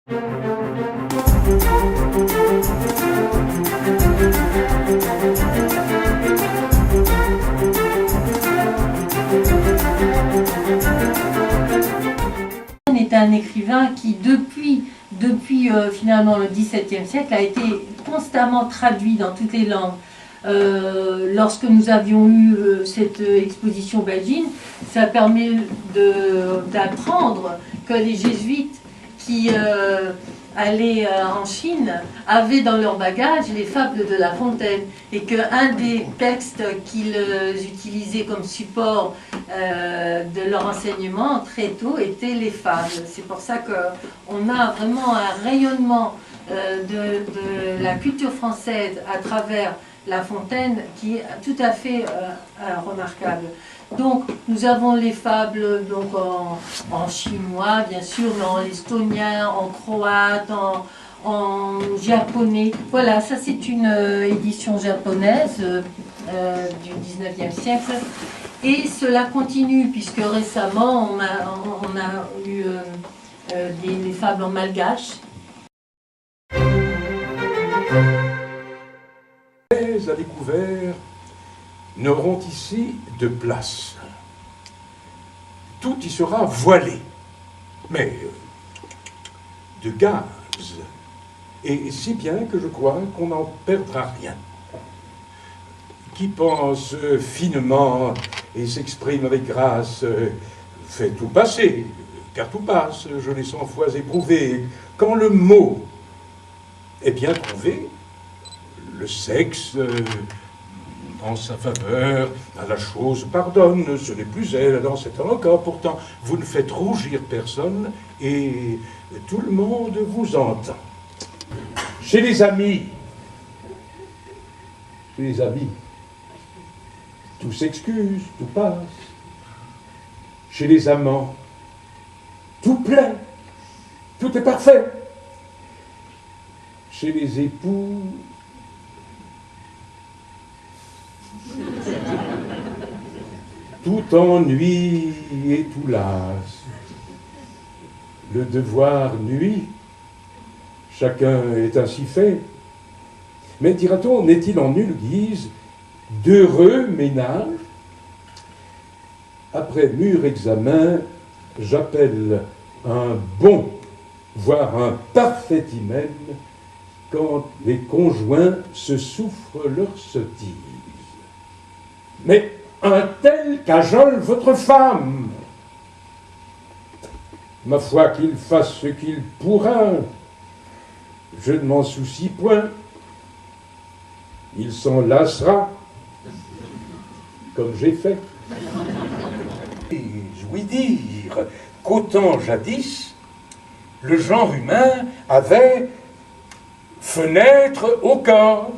Est un écrivain qui, depuis finalement le XVIIe siècle, a été constamment traduit dans toutes les langues. Lorsque nous avions eu cette exposition Belgine, ça permet d'apprendre que les jésuites qui allaient en Chine avaient dans leur bagage les fables de La Fontaine, et qu'un des textes qu'ils utilisaient comme support de leur enseignement très tôt étaient les fables. C'est pour ça qu'on a vraiment un rayonnement de la culture française à travers La Fontaine qui est tout à fait remarquable. Donc nous avons les fables donc, en chinois bien sûr, mais en estonien, en croate, en japonais. Voilà, ça c'est une édition japonaise du 19e siècle. Et cela continue, puisque récemment on a eu des fables en malgache. À découvert n'auront ici de place. Tout y sera voilé, mais de gaz, et si bien que je crois qu'on n'en perdra rien. Qui pense finement et s'exprime avec grâce fait tout passer, car tout passe, je l'ai 100 fois éprouvé. Quand le mot est bien trouvé, le sexe, en sa faveur, à la chose pardonne, ce n'est plus elle, dans cet encore, pourtant, vous ne faites rougir personne, et tout le monde vous entend. Chez les amis, tout s'excuse, tout passe. Chez les amants, tout plaît, tout est parfait. Chez les époux, tout ennui et tout lasse. Le devoir nuit, chacun est ainsi fait. Mais dira-t-on, n'est-il en nulle guise d'heureux ménage? Après mûr examen, j'appelle un bon, voire un parfait hymen, quand les conjoints se souffrent leur sottise. Mais un tel cajole votre femme. Ma foi, qu'il fasse ce qu'il pourra, je ne m'en soucie point. Il s'en lassera, comme j'ai fait. Et j'ouis dire qu'autant jadis, le genre humain avait fenêtre au corps,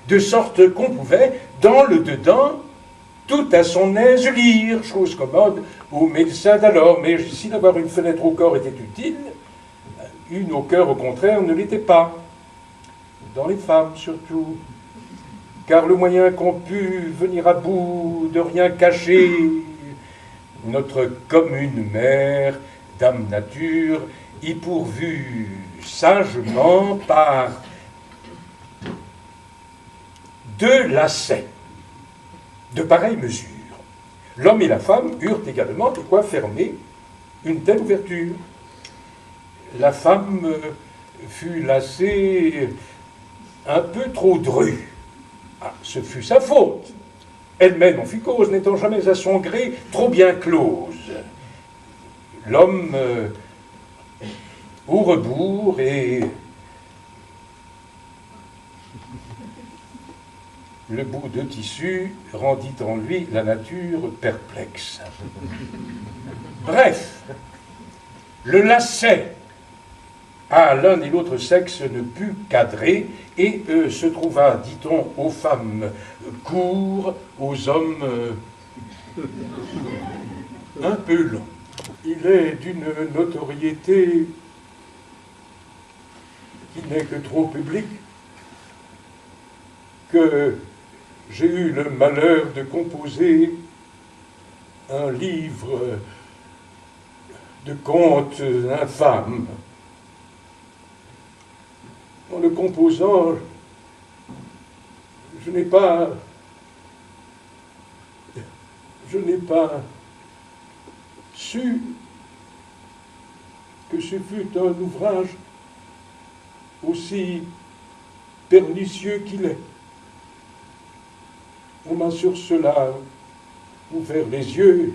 de sorte qu'on pouvait, dans le dedans, tout à son aise lire, chose commode aux médecins d'alors. Mais si d'avoir une fenêtre au corps était utile, une au cœur, au contraire, ne l'était pas. Dans les femmes, surtout. Car le moyen qu'ont pu venir à bout de rien cacher, notre commune mère, dame nature, y pourvut sagement par deux lacets de pareille mesure. L'homme et la femme eurent également de quoi fermer une telle ouverture. La femme fut lacée un peu trop drue. Ah, ce fut sa faute. Elle-même en fit cause, n'étant jamais à son gré trop bien close. L'homme au rebours et le bout de tissu rendit en lui la nature perplexe. Bref, le lacet à l'un et l'autre sexe ne put cadrer et se trouva, dit-on, aux femmes court, aux hommes un peu long. Il est d'une notoriété qui n'est que trop publique que j'ai eu le malheur de composer un livre de contes infâmes en le composant, je n'ai pas su que ce fut un ouvrage aussi pernicieux qu'il est. On m'a sur cela ouvert les yeux,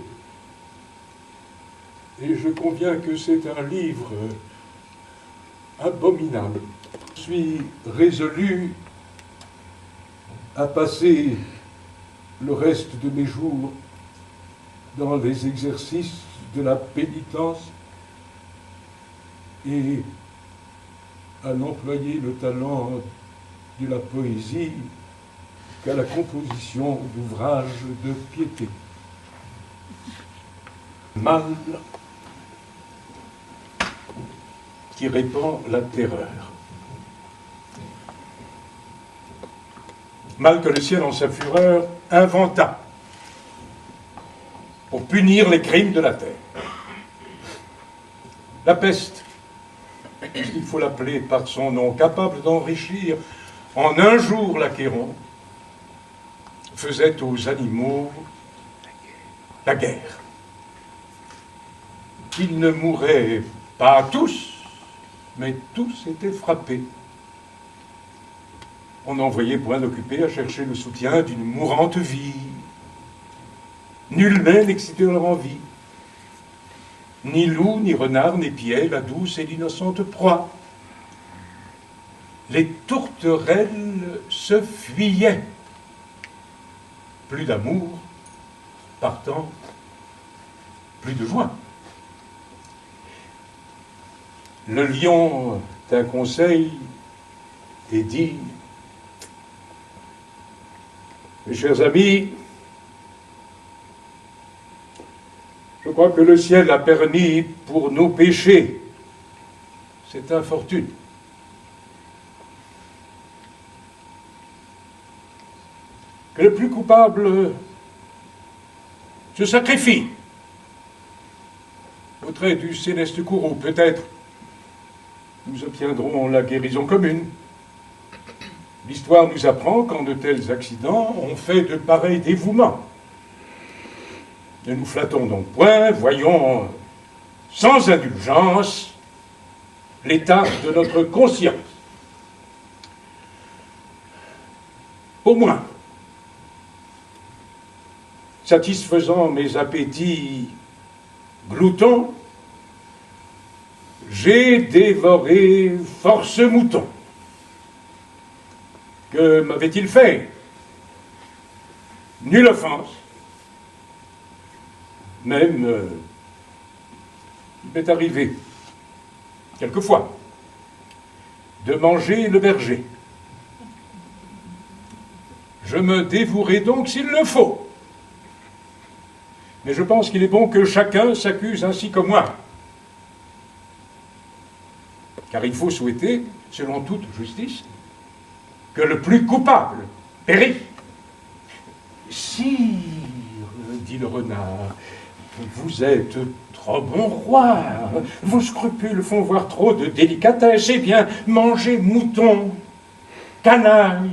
et je conviens que c'est un livre abominable. Je suis résolu à passer le reste de mes jours dans les exercices de la pénitence et à n'employer le talent de la poésie qu'à la composition d'ouvrages de piété. Mal qui répand la terreur. Mal que le ciel, en sa fureur, inventa pour punir les crimes de la terre. La peste, il faut l'appeler par son nom, capable d'enrichir en un jour l'Achéron, faisait aux animaux la guerre. Ils ne mouraient pas tous, mais tous étaient frappés. On n'envoyait point occupé à chercher le soutien d'une mourante vie. Nullement n'excitait leur envie. Ni loup, ni renard, n'épiaient la douce et l'innocente proie. Les tourterelles se fuyaient. Plus d'amour, partant, plus de joie. Le lion d'un conseil et dit: mes chers amis, je crois que le ciel a permis pour nos péchés cette infortune. Que le plus coupable se sacrifie au trait du céleste courroux. Peut-être nous obtiendrons la guérison commune. L'histoire nous apprend qu'en de tels accidents, on fait de pareils dévouements. Ne nous flattons donc point, voyons sans indulgence l'état de notre conscience. Au moins, satisfaisant mes appétits gloutons, j'ai dévoré force moutons. Que m'avait-il fait? Nulle offense. Même, il m'est arrivé, quelquefois, de manger le berger. Je me dévouerai donc s'il le faut. Mais je pense qu'il est bon que chacun s'accuse ainsi que moi. Car il faut souhaiter, selon toute justice, que le plus coupable périsse. Sire, dit le renard, vous êtes trop bon roi. Vos scrupules font voir trop de délicatesse. Eh bien, manger mouton, canaille,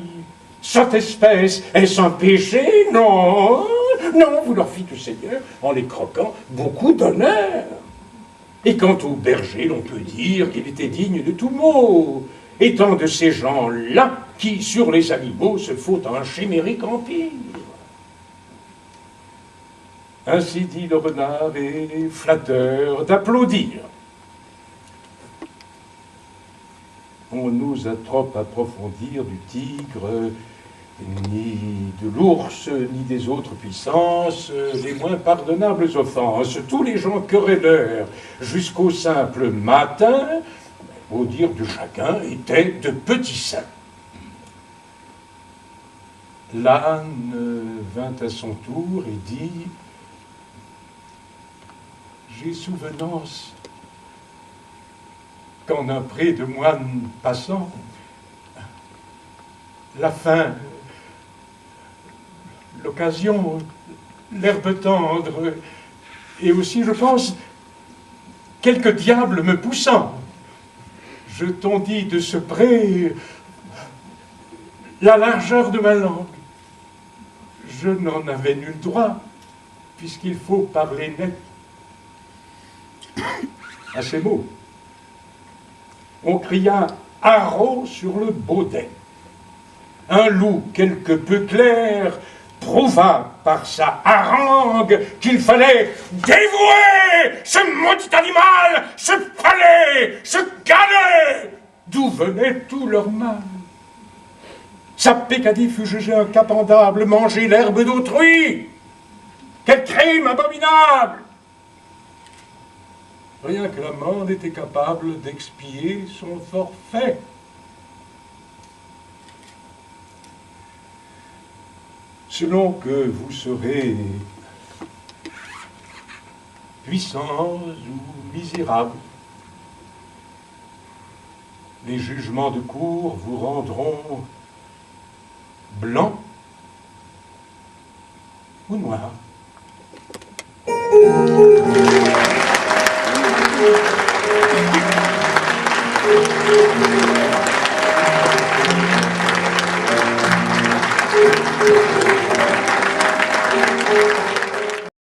sotte espèce, est-ce un péché? Non, non, vous leur fîtes, Seigneur, en les croquant, beaucoup d'honneur. Et quant au berger, l'on peut dire qu'il était digne de tout mot, étant de ces gens-là qui, sur les animaux, se font un chimérique empire. Ainsi dit le renard et flatteur d'applaudir. On n'ose trop approfondir du tigre, ni de l'ours, ni des autres puissances, les moins pardonnables offenses. Tous les gens querelleurs, jusqu'au simple matin, au dire de chacun, étaient de petits saints. L'âne vint à son tour et dit: j'ai souvenance qu'en un pré de moines passant, la faim, l'occasion, l'herbe tendre, et aussi, je pense, quelques diables me poussant, je tondis de ce pré la largeur de ma langue. Je n'en avais nul droit, puisqu'il faut parler net. À ces mots, on cria « haro » sur le baudet. Un loup quelque peu clair prouva par sa harangue qu'il fallait dévouer ce maudit animal, ce palais, ce galet, d'où venait tout leur mal. Sa pécadille fut jugée incapendable, manger l'herbe d'autrui. Quel crime abominable! Rien que l'amende était capable d'expier son forfait. Selon que vous serez puissants ou misérables, les jugements de cour vous rendront blanc ou noir.